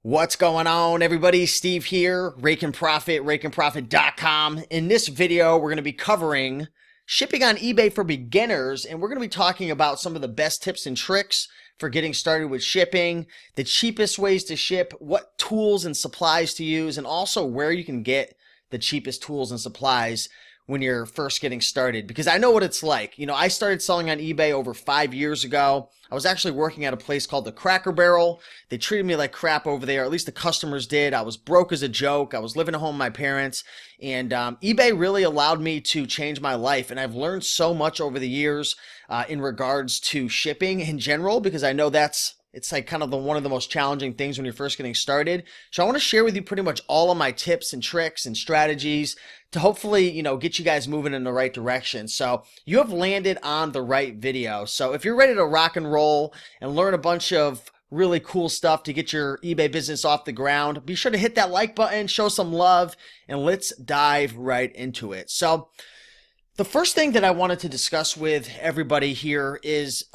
What's going on, everybody? Steve here, Raiken Profit, RaikenProfit.com. In this video, we're going to be covering shipping on eBay for beginners, and we're going to be talking about some of the best tips and tricks for getting started with shipping, the cheapest ways to ship, what tools and supplies to use, and also where you can get the cheapest tools and supplies when you're first getting started, because I know what it's like. You know, I started selling on eBay over 5 years ago. I was actually working at a place called the Cracker Barrel. They treated me like crap over there, at least the customers did. I was broke as a joke. I was living at home with my parents, and eBay really allowed me to change my life, and I've learned so much over the years in regards to shipping in general, because I know it's like kind of one of the most challenging things when you're first getting started. So I want to share with you pretty much all of my tips and tricks and strategies to hopefully, get you guys moving in the right direction. So you have landed on the right video. So if you're ready to rock and roll and learn a bunch of really cool stuff to get your eBay business off the ground, be sure to hit that like button, show some love, and let's dive right into it. So the first thing that I wanted to discuss with everybody here is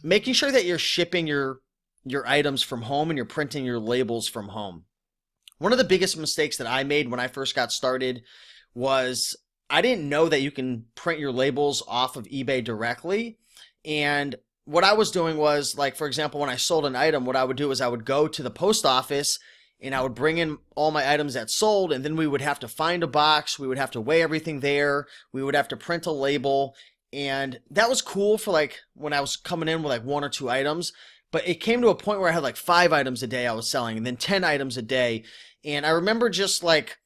making sure that you're shipping your items from home and you're printing your labels from home. One of the biggest mistakes that I made when I first got started was I didn't know that you can print your labels off of eBay directly. And what I was doing was, like, for example, when I sold an item, what I would do is I would go to the post office and I would bring in all my items that sold, and then we would have to find a box, we would have to weigh everything there, we would have to print a label. And that was cool for like when I was coming in with like 1 or 2 items, but it came to a point where I had like 5 items a day I was selling, and then 10 items a day. And I remember just like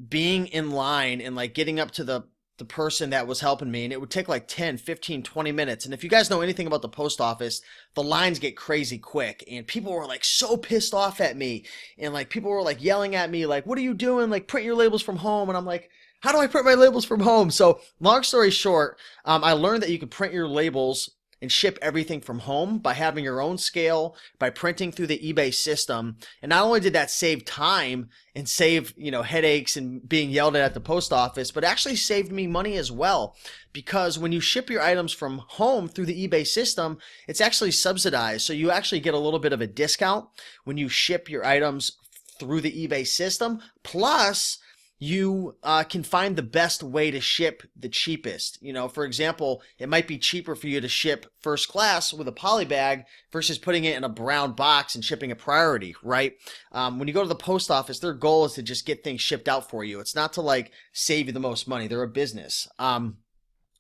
being in line and like getting up to the person that was helping me, and it would take like 10, 15, 20 minutes. And if you guys know anything about the post office, the lines get crazy quick, and people were like so pissed off at me, and like people were like yelling at me like, what are you doing? Like, print your labels from home. And I'm like, how do I print my labels from home? So long story short, I learned that you can print your labels and ship everything from home by having your own scale, by printing through the eBay system. And not only did that save time and save, headaches and being yelled at the post office, but actually saved me money as well. Because when you ship your items from home through the eBay system, it's actually subsidized. So you actually get a little bit of a discount when you ship your items through the eBay system. Plus, you can find the best way to ship the cheapest. For example, it might be cheaper for you to ship first class with a poly bag versus putting it in a brown box and shipping it priority, right? When you go to the post office, their goal is to just get things shipped out for you. It's not to like save you the most money. They're a business.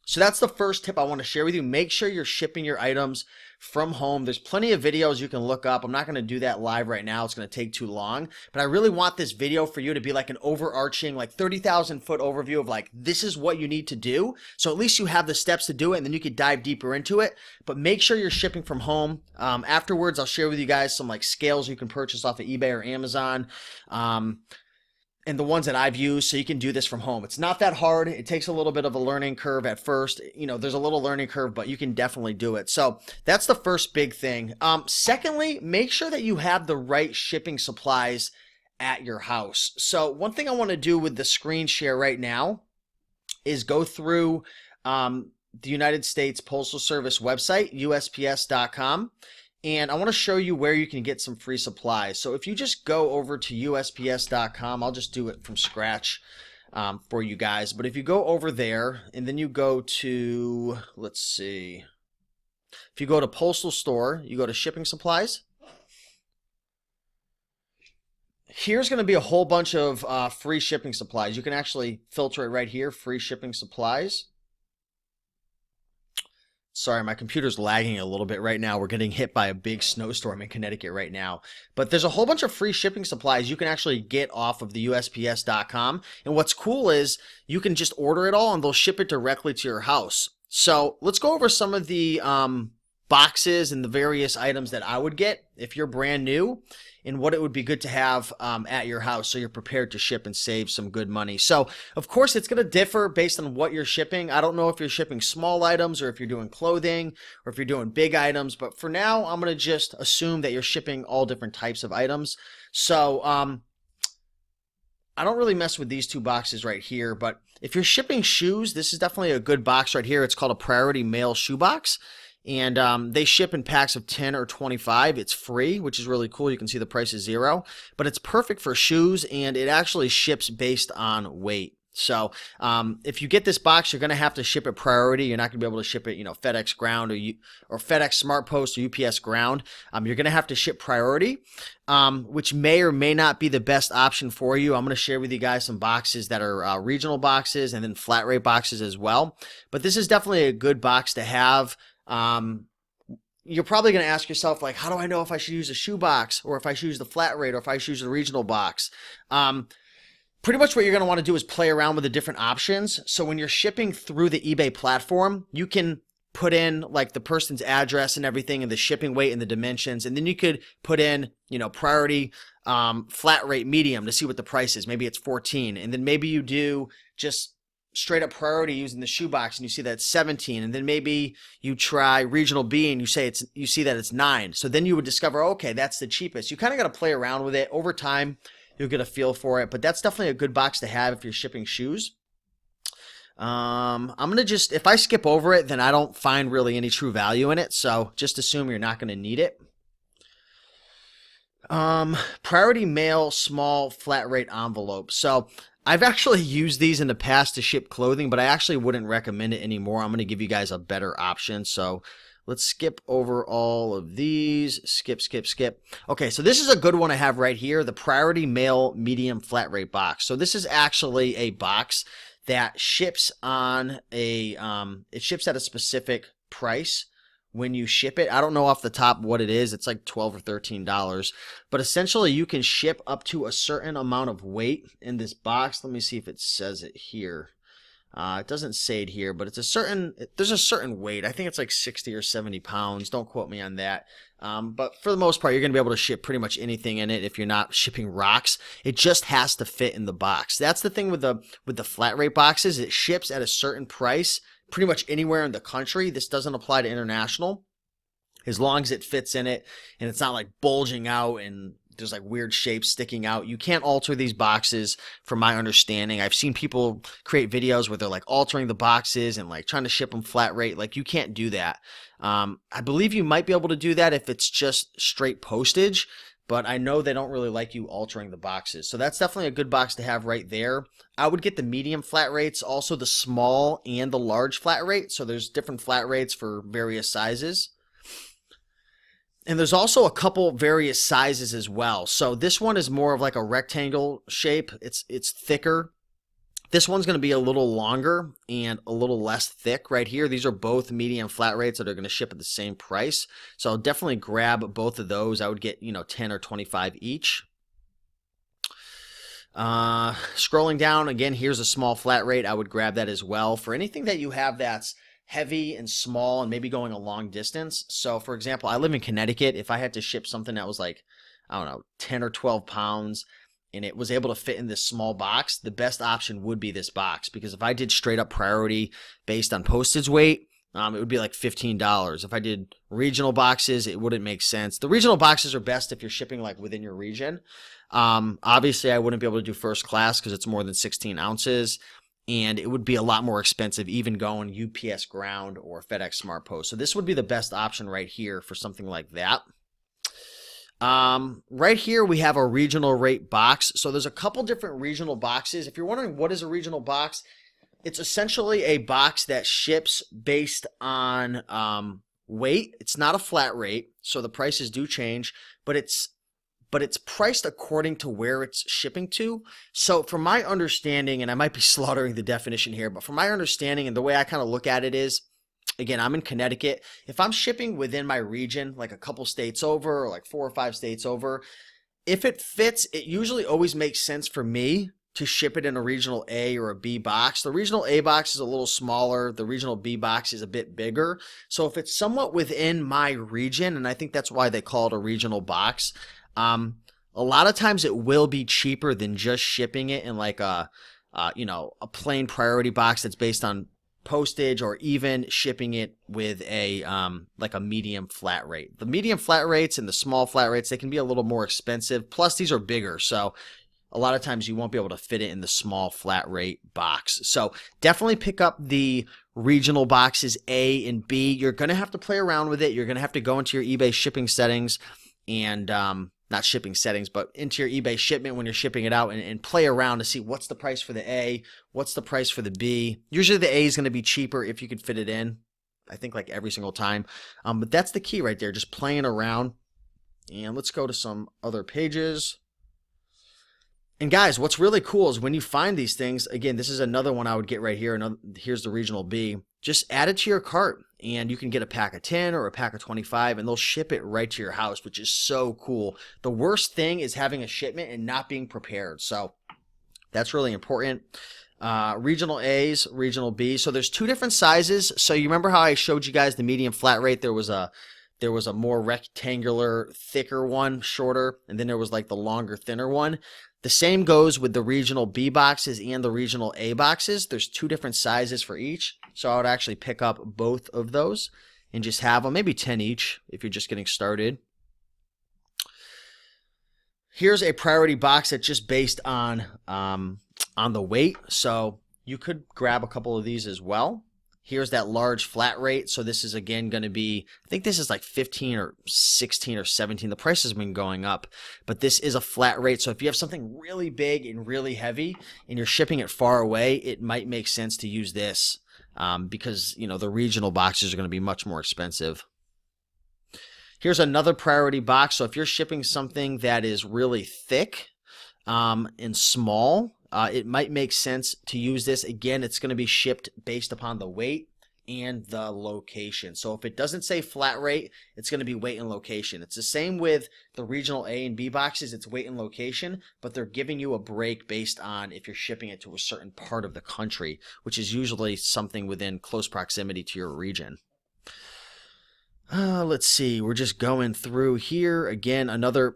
So that's the first tip I want to share with you. Make sure you're shipping your items from home. There's plenty of videos you can look up. I'm not going to do that live right now. It's going to take too long. But I really want this video for you to be like an overarching, like 30,000 foot overview of like, this is what you need to do. So at least you have the steps to do it, and then you could dive deeper into it. But make sure you're shipping from home. Afterwards, I'll share with you guys some like scales you can purchase off of eBay or Amazon. And the ones that I've used, so you can do this from home. It's not that hard. It takes a little bit of a learning curve at first. There's a little learning curve, but you can definitely do it. So that's the first big thing. Secondly, make sure that you have the right shipping supplies at your house. So one thing I want to do with the screen share right now is go through the United States Postal Service website, USPS.com. And I want to show you where you can get some free supplies. So if you just go over to USPS.com, I'll just do it from scratch for you guys. But if you go over there and then you go to, let's see, if you go to Postal Store, you go to Shipping Supplies. Here's going to be a whole bunch of free shipping supplies. You can actually filter it right here, free shipping supplies. Sorry, my computer's lagging a little bit right now. We're getting hit by a big snowstorm in Connecticut right now. But there's a whole bunch of free shipping supplies you can actually get off of the USPS.com. And what's cool is you can just order it all and they'll ship it directly to your house. So let's go over some of the boxes and the various items that I would get if you're brand new, and what it would be good to have at your house so you're prepared to ship and save some good money. So, of course, it's going to differ based on what you're shipping. I don't know if you're shipping small items or if you're doing clothing or if you're doing big items, but for now, I'm going to just assume that you're shipping all different types of items. So, I don't really mess with these 2 boxes right here, but if you're shipping shoes, this is definitely a good box right here. It's called a Priority Mail Shoebox. And they ship in packs of 10 or 25. It's free, which is really cool. You can see the price is $0, but it's perfect for shoes, and it actually ships based on weight. So if you get this box, you're going to have to ship it priority. You're not going to be able to ship it, FedEx Ground or FedEx Smart Post or UPS Ground. You're going to have to ship priority, which may or may not be the best option for you. I'm going to share with you guys some boxes that are regional boxes and then flat rate boxes as well. But this is definitely a good box to have. You're probably going to ask yourself, like, how do I know if I should use a shoebox or if I should use the flat rate or if I should use the regional box? Pretty much what you're going to want to do is play around with the different options. So when you're shipping through the eBay platform, you can put in like the person's address and everything and the shipping weight and the dimensions. And then you could put in, priority, flat rate, medium to see what the price is. Maybe it's 14. And then maybe you do just straight up priority using the shoebox and you see that it's 17. And then maybe you try regional B and you see that it's 9. So then you would discover, okay, that's the cheapest. You kind of got to play around with it over time. You'll get a feel for it, but that's definitely a good box to have if you're shipping shoes. I'm going to just, if I skip over it, then I don't find really any true value in it. So just assume you're not going to need it. Priority mail, small flat rate envelope. So I've actually used these in the past to ship clothing, but I actually wouldn't recommend it anymore. I'm going to give you guys a better option. So let's skip over all of these. Skip. Okay, so this is a good one I have right here, the Priority Mail Medium Flat Rate Box. So this is actually a box that ships on it ships at a specific price when you ship it. I don't know off the top what it is. It's like $12 or $13. But essentially you can ship up to a certain amount of weight in this box. Let me see if it says it here. It doesn't say it here, but there's a certain weight. I think it's like 60 or 70 pounds. Don't quote me on that. But for the most part, you're going to be able to ship pretty much anything in it if you're not shipping rocks. It just has to fit in the box. That's the thing with the flat rate boxes. It ships at a certain price pretty much anywhere in the country. This doesn't apply to international. As long as it fits in it and it's not like bulging out and there's like weird shapes sticking out. You can't alter these boxes from my understanding. I've seen people create videos where they're like altering the boxes and like trying to ship them flat rate. Like you can't do that. I believe you might be able to do that if it's just straight postage, but I know they don't really like you altering the boxes. So that's definitely a good box to have right there. I would get the medium flat rates, also the small and the large flat rate. So there's different flat rates for various sizes. And there's also a couple various sizes as well. So this one is more of like a rectangle shape. It's thicker. This one's going to be a little longer and a little less thick right here. These are both medium flat rates that are going to ship at the same price. So I'll definitely grab both of those. I would get, 10 or 25 each. Scrolling down, again, here's a small flat rate. I would grab that as well. For anything that you have that's heavy and small and maybe going a long distance. So for example, I live in Connecticut. If I had to ship something that was like, 10 or 12 pounds and it was able to fit in this small box, the best option would be this box. Because if I did straight up priority based on postage weight, it would be like $15. If I did regional boxes, it wouldn't make sense. The regional boxes are best if you're shipping like within your region. Obviously I wouldn't be able to do first class because it's more than 16 ounces. And it would be a lot more expensive even going UPS Ground or FedEx Smart Post. So this would be the best option right here for something like that. Right here we have a regional rate box. So there's a couple different regional boxes. If you're wondering what is a regional box, it's essentially a box that ships based on weight. It's not a flat rate, so the prices do change, but it's priced according to where it's shipping to. So from my understanding, and I might be slaughtering the definition here, but from my understanding and the way I kind of look at it is, again, I'm in Connecticut. If I'm shipping within my region, like a couple states over or like 4 or 5 states over, if it fits, it usually always makes sense for me to ship it in a regional A or a B box. The regional A box is a little smaller. The regional B box is a bit bigger. So if it's somewhat within my region, and I think that's why they call it a regional box, a lot of times it will be cheaper than just shipping it in like a plain priority box that's based on postage, or even shipping it with a like a medium flat rate. The medium flat rates and the small flat rates, they can be a little more expensive. Plus these are bigger, so a lot of times you won't be able to fit it in the small flat rate box. So definitely pick up the regional boxes A and B. You're going to have to play around with it. You're going to have to go into your eBay shipping settings and not shipping settings, but into your eBay shipment when you're shipping it out and play around to see what's the price for the A, what's the price for the B. Usually the A is going to be cheaper if you could fit it in. I think like every single time. But that's the key right there, just playing around. And let's go to some other pages. And guys, what's really cool is when you find these things, again, this is another one I would get right here. Here's the regional B. Just add it to your cart and you can get a pack of 10 or a pack of 25 and they'll ship it right to your house, which is so cool. The worst thing is having a shipment and not being prepared. So that's really important. Regional A's, regional B. So there's two different sizes. So you remember how I showed you guys the medium flat rate? There was a more rectangular, thicker one, shorter, and then there was like the longer, thinner one. The same goes with the regional B boxes and the regional A boxes. There's two different sizes for each. So I would actually pick up both of those and just have them, maybe 10 each if you're just getting started. Here's a priority box that's just based on the weight. So you could grab a couple of these as well. Here's that large flat rate. So this is again going to be, I think this is like 15 or 16 or 17. The price has been going up, but this is a flat rate. So if you have something really big and really heavy and you're shipping it far away, it might make sense to use this because, you know, the regional boxes are going to be much more expensive. Here's another priority box. So if you're shipping something that is really thick and small, it might make sense to use this. Again, it's going to be shipped based upon the weight and the location. So if it doesn't say flat rate, it's going to be weight and location. It's the same with the regional A and B boxes. It's weight and location, but they're giving you a break based on if you're shipping it to a certain part of the country, which is usually something within close proximity to your region. Let's see. We're just going through here. Again,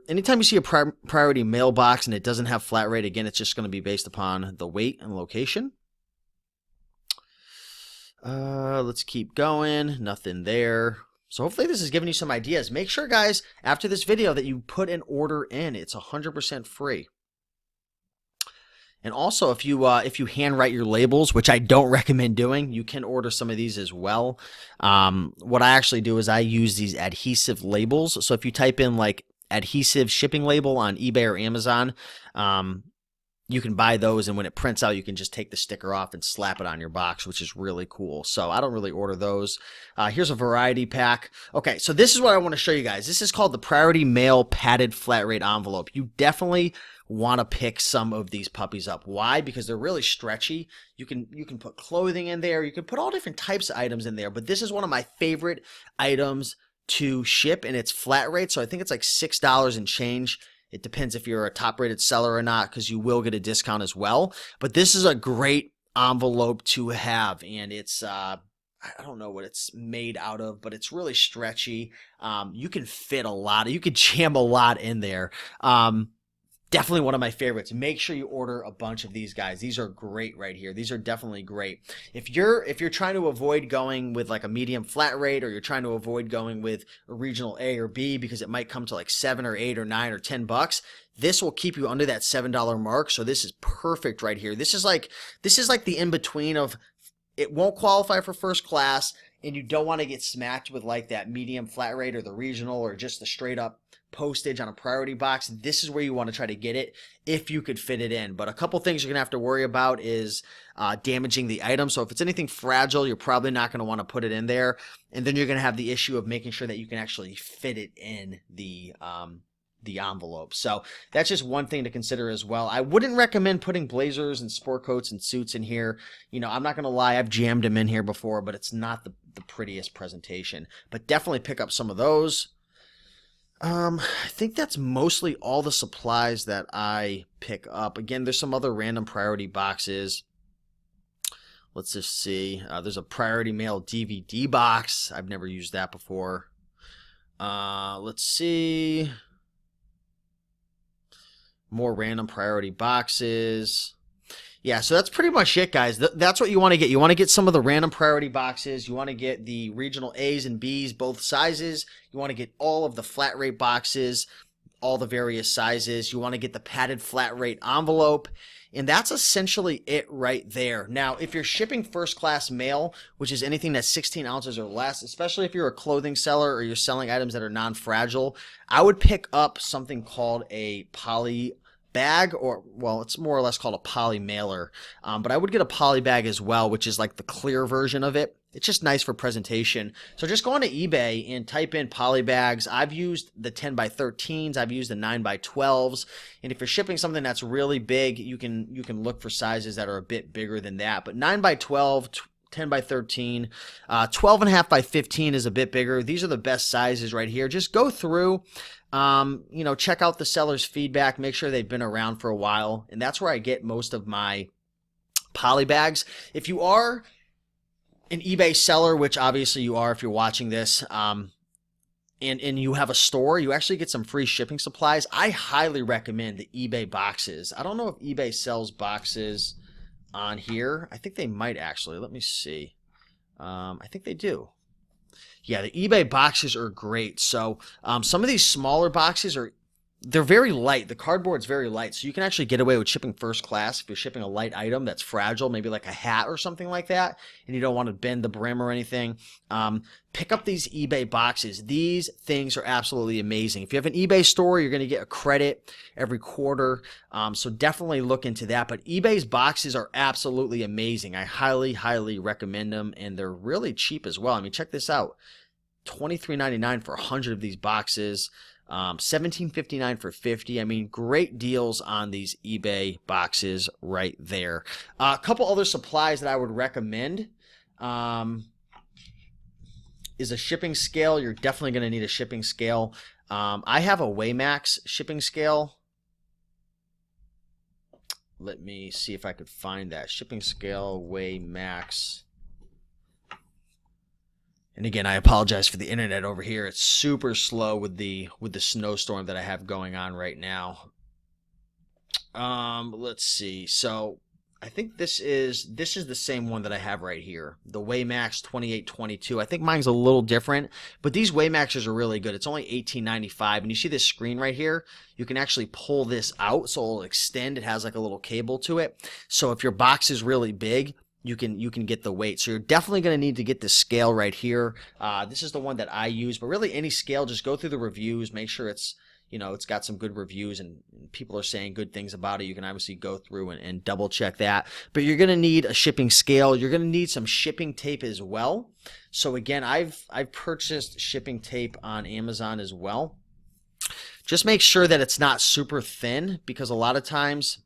anytime you see a priority mailbox and it doesn't have flat rate, again, it's just going to be based upon the weight and location. Let's keep going. Nothing there. So hopefully this is giving you some ideas. Make sure, guys, after this video that you put an order in. It's 100% free. And also, if you handwrite your labels, which I don't recommend doing, you can order some of these as well. What I actually do is I use these adhesive labels. So if you type in like adhesive shipping label on eBay or Amazon, you can buy those, and when it prints out, you can just take the sticker off and slap it on your box, which is really cool. So I don't really order those. Here's a variety pack. Okay, so this is what I want to show you guys. This is called the Priority Mail Padded Flat Rate Envelope. You definitely want to pick some of these puppies up. Why? Because they're really stretchy. You can put clothing in there. You can put all different types of items in there, but this is one of my favorite items to ship, and it's flat rate. So I think it's like $6 and change. It depends if you're a top rated seller or not, because you will get a discount as well. But this is a great envelope to have, and it's I don't know what it's made out of, but it's really stretchy. You can fit a lot. You could jam a lot in there. Definitely one of my favorites. Make sure you order a bunch of these guys. These are great right here. These are definitely great. If you're trying to avoid going with like a medium flat rate, or you're trying to avoid going with a regional A or B because it might come to like 7 or 8 or 9 or 10 bucks, this will keep you under that $7 mark. So this is perfect right here. This is like the in between of, it won't qualify for first class, and you don't want to get smacked with like that medium flat rate or the regional or just the straight up postage on a priority box. This is where you want to try to get it if you could fit it in. But a couple things you're gonna have to worry about is damaging the item. So if it's anything fragile, you're probably not going to want to put it in there, and then you're going to have the issue of making sure that you can actually fit it in the envelope. So that's just one thing to consider as well. I wouldn't recommend putting blazers and sport coats and suits in here. You know, I'm not going to lie, I've jammed them in here before, but it's not the prettiest presentation. But definitely pick up some of those. I think that's mostly all the supplies that I pick up. Again, there's some other random priority boxes. Let's just see. There's a priority mail DVD box. I've never used that before. Let's see. More random priority boxes. Yeah, so that's pretty much it, guys. That's what you want to get. You want to get some of the random priority boxes. You want to get the regional A's and B's, both sizes. You want to get all of the flat rate boxes. all the various sizes. You want to get the padded flat rate envelope. And that's essentially it right there. Now, if you're shipping first class mail, which is anything that's 16 ounces or less, especially if you're a clothing seller or you're selling items that are non-fragile, I would pick up something called a poly bag, or, well, it's more or less called a poly mailer. But I would get a poly bag as well, which is like the clear version of it. It's just nice for presentation. So just go on to eBay and type in poly bags. I've used the 10 by 13s. I've used the 9 by 12s. And if you're shipping something that's really big, you can look for sizes that are a bit bigger than that. But 9 by 12, 10 by 13, 12 and a half by 15 is a bit bigger. These are the best sizes right here. Just go through, check out the seller's feedback. Make sure they've been around for a while. And that's where I get most of my poly bags. If you are an eBay seller, which obviously you are if you're watching this, and you have a store, you actually get some free shipping supplies. I highly recommend the eBay boxes. I don't know if eBay sells boxes on here. I think they might actually. Let me see. I think they do. Yeah, the eBay boxes are great. So some of these smaller boxes they're very light. The cardboard's very light, so you can actually get away with shipping first class if you're shipping a light item that's fragile, maybe like a hat or something like that, and you don't want to bend the brim or anything. Pick up these eBay boxes. These things are absolutely amazing. If you have an eBay store, you're going to get a credit every quarter, so definitely look into that. But eBay's boxes are absolutely amazing. I highly, highly recommend them, and they're really cheap as well. I mean, check this out. $23.99 for 100 of these boxes. $17.59 for 50. I mean, great deals on these eBay boxes right there. A couple other supplies that I would recommend is a shipping scale. You're definitely going to need a shipping scale. I have a Weighmax shipping scale. Let me see if I could find that. Shipping scale, Weighmax. And again, I apologize for the internet over here. It's super slow with the snowstorm that I have going on right now. Let's see. So I think this is the same one that I have right here. The Weighmax 2822. I think mine's a little different, but these Weighmaxes are really good. It's only $18.95, and you see this screen right here? You can actually pull this out, so it'll extend. It has like a little cable to it. So if your box is really big, you can get the weight. So you're definitely going to need to get this scale right here. This is the one that I use, but really any scale, just go through the reviews, make sure it's got some good reviews and people are saying good things about it. You can obviously go through and double check that. But you're going to need a shipping scale. You're going to need some shipping tape as well. So again, I've purchased shipping tape on Amazon as well. Just make sure that it's not super thin, because a lot of times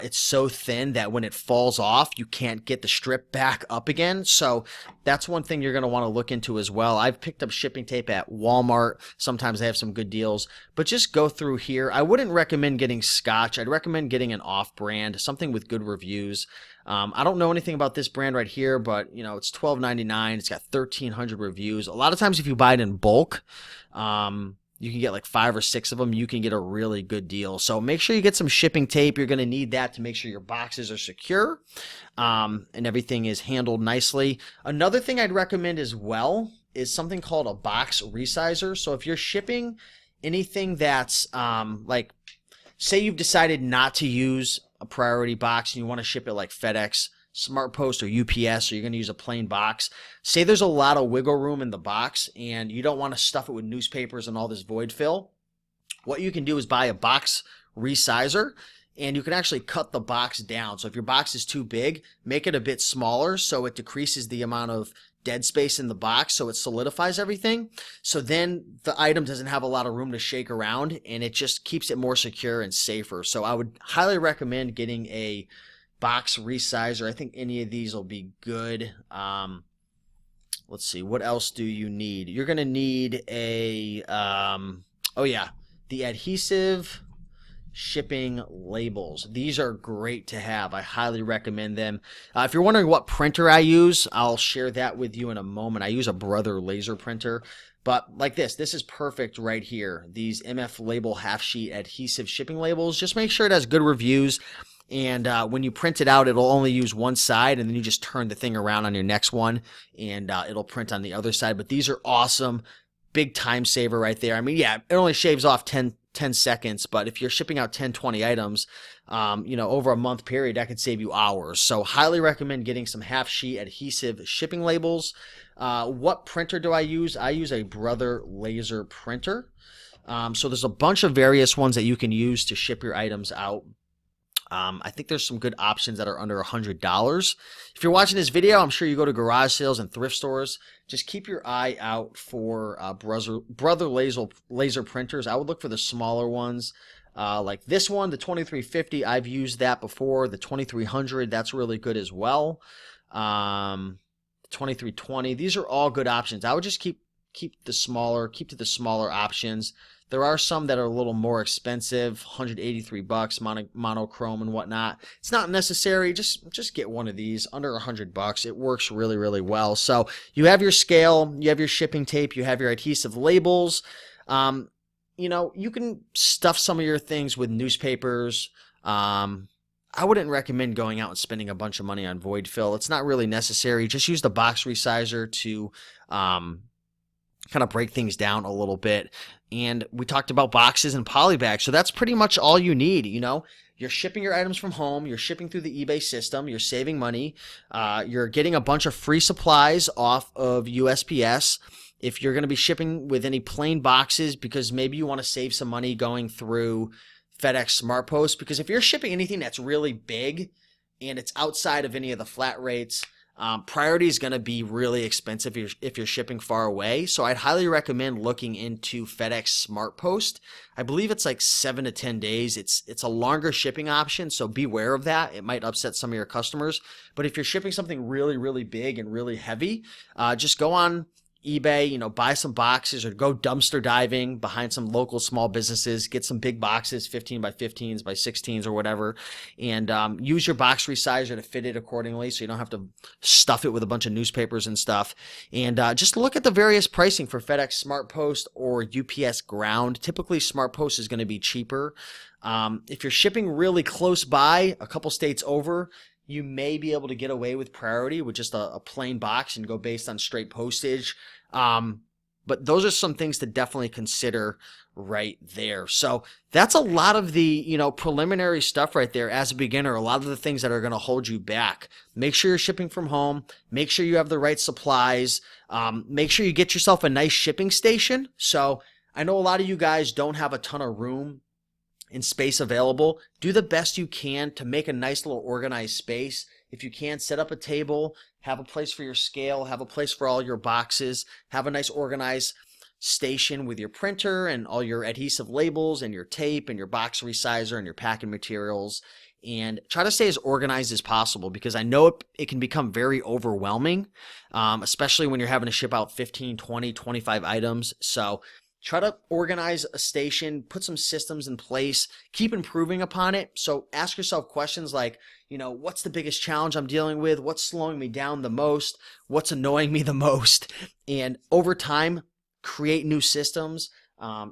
it's so thin that when it falls off, you can't get the strip back up again. So that's one thing you're going to want to look into as well. I've picked up shipping tape at Walmart. Sometimes they have some good deals, but just go through here. I wouldn't recommend getting Scotch. I'd recommend getting an off-brand, something with good reviews. I don't know anything about this brand right here, but it's $12.99. It's got 1,300 reviews. A lot of times if you buy it in bulk, you can get like 5 or 6 of them. You can get a really good deal. So make sure you get some shipping tape. You're going to need that to make sure your boxes are secure and everything is handled nicely. Another thing I'd recommend as well is something called a box resizer. So if you're shipping anything that's like, say you've decided not to use a priority box and you want to ship it like FedEx, SmartPost, or UPS, or you're going to use a plain box. Say there's a lot of wiggle room in the box and you don't want to stuff it with newspapers and all this void fill. What you can do is buy a box resizer, and you can actually cut the box down. So if your box is too big, make it a bit smaller so it decreases the amount of dead space in the box, so it solidifies everything. So then the item doesn't have a lot of room to shake around, and it just keeps it more secure and safer. So I would highly recommend getting a box resizer. I think any of these will be good. Let's see, what else do you need? You're going to need a, the adhesive shipping labels. These are great to have. I highly recommend them. If you're wondering what printer I use, I'll share that with you in a moment. I use a Brother laser printer. But like this is perfect right here. These MF label half sheet adhesive shipping labels. Just make sure it has good reviews. And when you print it out, it'll only use one side, and then you just turn the thing around on your next one, and it'll print on the other side. But these are awesome. big time saver right there. I mean, yeah, it only shaves off 10 seconds, but if you're shipping out 10, 20 items, over a month period, that could save you hours. So highly recommend getting some half sheet adhesive shipping labels. What printer do I use? I use a Brother laser printer. So there's a bunch of various ones that you can use to ship your items out. I think there's some good options that are under $100. If you're watching this video, I'm sure you go to garage sales and thrift stores. Just keep your eye out for Brother laser printers. I would look for the smaller ones. Like this one, the 2350, I've used that before. The 2300, that's really good as well. 2320, these are all good options. I would just keep to the smaller options. There are some that are a little more expensive, $183, monochrome and whatnot. It's not necessary. Just get one of these under $100. It works really, really well. So you have your scale, you have your shipping tape, you have your adhesive labels. You can stuff some of your things with newspapers. I wouldn't recommend going out and spending a bunch of money on void fill. It's not really necessary. Just use the box resizer to kind of break things down a little bit. And we talked about boxes and poly bags. So that's pretty much all you need. You're shipping your items from home. You're shipping through the eBay system. You're saving money. You're getting a bunch of free supplies off of USPS. If you're going to be shipping with any plain boxes, because maybe you want to save some money going through FedEx SmartPost, because if you're shipping anything that's really big and it's outside of any of the flat rates, priority is going to be really expensive if you're shipping far away. So I'd highly recommend looking into FedEx SmartPost. I believe it's like 7 to 10 days. It's a longer shipping option, so beware of that. It might upset some of your customers. But if you're shipping something really, really big and really heavy, just go on eBay, buy some boxes, or go dumpster diving behind some local small businesses, get some big boxes, 15 by 15s by 16s or whatever, and use your box resizer to fit it accordingly so you don't have to stuff it with a bunch of newspapers and stuff. And just look at the various pricing for FedEx SmartPost or UPS Ground. Typically SmartPost is going to be cheaper. If you're shipping really close by, a couple states over, you may be able to get away with priority with just a plain box and go based on straight postage. But those are some things to definitely consider right there. So that's a lot of the, preliminary stuff right there as a beginner, a lot of the things that are going to hold you back. Make sure you're shipping from home. Make sure you have the right supplies. Make sure you get yourself a nice shipping station. So I know a lot of you guys don't have a ton of room and space available. Do the best you can to make a nice little organized space. If you can, set up a table, have a place for your scale, have a place for all your boxes, have a nice organized station with your printer and all your adhesive labels and your tape and your box resizer and your packing materials, and try to stay as organized as possible, because I know it can become very overwhelming, especially when you're having to ship out 15, 20, 25 items. So try to organize a station, put some systems in place, keep improving upon it. So ask yourself questions like, what's the biggest challenge I'm dealing with? What's slowing me down the most? What's annoying me the most? And over time, create new systems,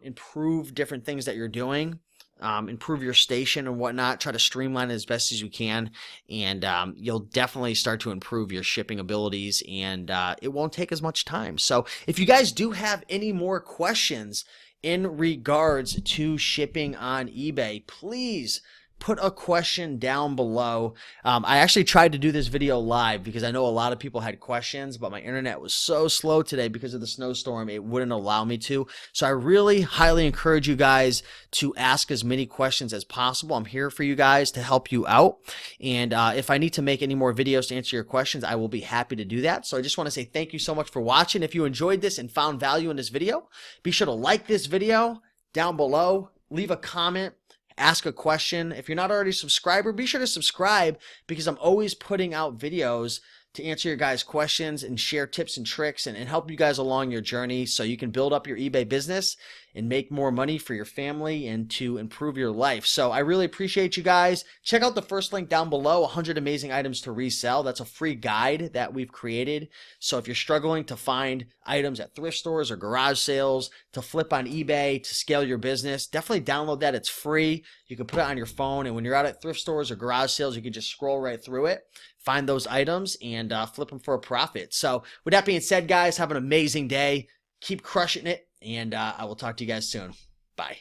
improve different things that you're doing, improve your station and whatnot. Try to streamline it as best as you can, and you'll definitely start to improve your shipping abilities, and it won't take as much time. So if you guys do have any more questions in regards to shipping on eBay, please put a question down below. I actually tried to do this video live because I know a lot of people had questions, but my internet was so slow today because of the snowstorm, it wouldn't allow me to. So I really highly encourage you guys to ask as many questions as possible. I'm here for you guys to help you out. And if I need to make any more videos to answer your questions, I will be happy to do that. So I just want to say thank you so much for watching. If you enjoyed this and found value in this video, be sure to like this video down below, leave a comment, ask a question. If you're not already a subscriber, be sure to subscribe, because I'm always putting out videos to answer your guys' questions and share tips and tricks and help you guys along your journey so you can build up your eBay business and make more money for your family and to improve your life. So I really appreciate you guys. Check out the first link down below, 100 amazing items to resell. That's a free guide that we've created. So if you're struggling to find items at thrift stores or garage sales, to flip on eBay, to scale your business, definitely download that. It's free. You can put it on your phone, and when you're out at thrift stores or garage sales, you can just scroll right through it, find those items, and flip them for a profit. So with that being said, guys, have an amazing day. Keep crushing it And I will talk to you guys soon. Bye.